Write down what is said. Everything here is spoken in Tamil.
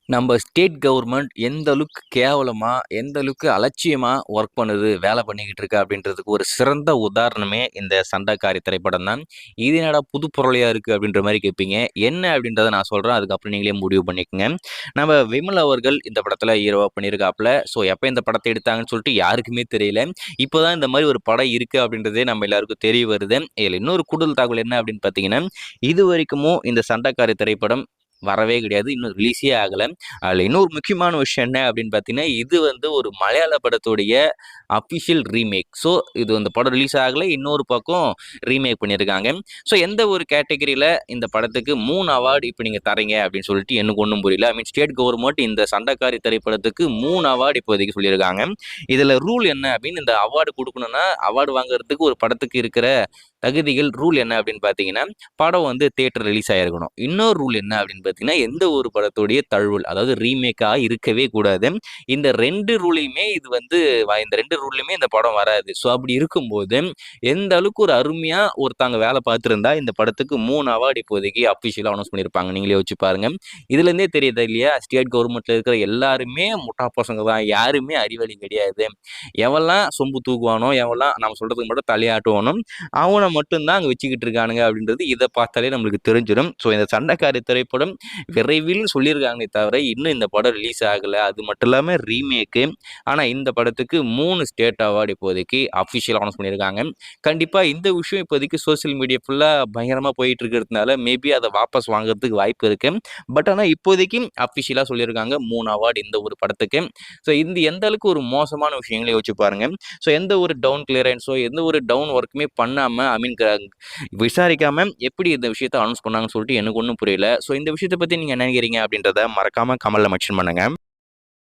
நம்ம ஸ்டேட் கவர்மெண்ட் எந்த அளவுக்கு கேவலமா, எந்த அளவுக்கு அலட்சியமா ஒர்க் பண்ணுது, வேலை பண்ணிக்கிட்டு இருக்கு அப்படின்றதுக்கு ஒரு சிறந்த உதாரணமே இந்த சண்டைக்காரி திரைப்படம் தான். இது என்னடா புது பொருளையா இருக்கு அப்படின்ற மாரி கேட்பீங்க. என்ன அப்படின்றத நான் சொல்றேன். அதுக்கப்புறம் நீங்களே முடிவு பண்ணிக்கங்க. நம்ம விமல் அவர்கள் இந்த படத்துல ஹீரோவா பண்ணியிருக்காப்புல. ஸோ எப்ப இந்த படத்த எடுத்தாங்கன்னு சொல்லிட்டு யாருக்குமே தெரியல. இப்போதான் இந்த மாரி ஒரு படம் இருக்கு அப்படின்றதே நம்ம எல்லாருக்கும் தெரிய வருது. இதுல இன்னொரு கூடுதல் தகவல் என்ன அப்படின்னு பார்த்தீங்கன்னா, இதுவரைக்கும் இந்த சண்டைக்காரி திரைப்படம் வரவே கிடையாது. இன்னும் ரிலீஸே ஆகல. அதில இன்னொரு முக்கியமான விஷயம் என்ன அப்படின்னு பார்த்தீங்கன்னா, இது வந்து ஒரு மலையாள படத்துடைய அஃபிஷியல் ரீமேக். ஸோ இது அந்த படம் ரிலீஸ் ஆகல. இன்னொரு பக்கம் ரீமேக் பண்ணியிருக்காங்க. ஸோ எந்த ஒரு கேட்டகரியில இந்த படத்துக்கு 3 அவார்டு இப்ப நீங்க தர்றீங்க அப்படின்னு சொல்லிட்டு எனக்கு ஒண்ணும் புரியல. ஐ மீன் ஸ்டேட் கவர்ன்மெண்ட் இந்த சண்டைக்காரி திரைப்படத்துக்கு 3 அவார்டு இப்போதைக்கு சொல்லியிருக்காங்க. இதில ரூல் என்ன அப்படின்னு இந்த அவார்டு குடுக்கணும்னா, அவார்டு வாங்குறதுக்கு ஒரு படத்துக்கு இருக்கிற தகுதிகள் ரூல் என்ன அப்படின்னு பார்த்தீங்கன்னா, படம் வந்து தியேட்டர் ரிலீஸ் ஆயிருக்கணும். இன்னொரு ரூல் என்ன அப்படின்னு பார்த்தீங்கன்னா, எந்த ஒரு படத்துடைய தழுவல் அதாவது ரீமேக்கா இருக்கவே கூடாது. இந்த 2 ரூலையுமே இது வந்து இந்த 2 ரூல்லையுமே இந்த படம் வராது. ஸோ அப்படி இருக்கும்போது, எந்த அளவுக்கு ஒரு அருமையா ஒருத்தவங்க வேலை பார்த்திருந்தா, இந்த படத்துக்கு 3 அவார்டு இப்போதைக்கு அஃபிஷியலா அனௌன்ஸ் பண்ணியிருப்பாங்க. நீங்களே யோசிச்சு பாருங்க. இதுலேருந்தே தெரியுது இல்லையா? ஸ்டேட் கவர்மெண்ட்ல இருக்கிற எல்லாருமே முட்டா பசங்க தான். யாருமே அறிவாளி கிடையாது. எவன்லாம் சொம்பு தூக்குவானோ, எவன்லாம் நம்ம சொல்றதுக்கு மட்டும் தலையாட்டுவானோ, அவன மட்டும் தான் அங்க வச்சுக்கிட்டு இருக்கானுங்க அப்படின்றது இத பார்த்தாலே நம்மளுக்கு தெரிஞ்சிடும். ஸோ இந்த சண்டைக்காரி திரைப்படம் விரைவில் சொல்லியிருக்காங்களே தவிர, இன்னும் இந்த படம் ரிலீஸ் ஆகல. அது மட்டும் இல்லாம ரீமேக்கு. ஆனா இந்த படத்துக்கு 3 ஸ்டேட் அவார்டு இப்போதைக்கு அஃபிஷியலா அனௌன்ஸ் பண்ணியிருக்காங்க. கண்டிப்பா இந்த விஷயம் இப்போதைக்கு சோசியல் மீடியா ஃபுல்லா பயங்கரமா போயிட்டு இருக்கிறதுனால, மேபி அத வாபஸ் வாங்குறதுக்கு வாய்ப்பு இருக்கு. பட் ஆனா இப்போதைக்கு அஃபிஷியலா சொல்லியிருக்காங்க 3 அவார்டு இந்த ஒரு படத்துக்கு. ஸோ இந்த எந்த அளவுக்கு ஒரு மோசமான விஷயங்கள யோசிச்சு பாருங்க. ஸோ எந்த ஒரு டவுன் கிளியரன்ஸோ, எந்த ஒரு டவுன் ஒர்க்குமே பண்ணாம ஐ மீன் விசாரிக்காம எப்படி இந்த விஷயத்த அனௌன்ஸ் பண்ணாங்கன்னு சொல்லிட்டு எனக்கு ஒண்ணும் புரியல. ஸோ இந்த விஷயத்த பத்தி நீங்க என்ன நினைக்கிறீங்க அப்படின்றத மறக்காம கமெண்ட்ல மென்ஷன் பண்ணுங்க.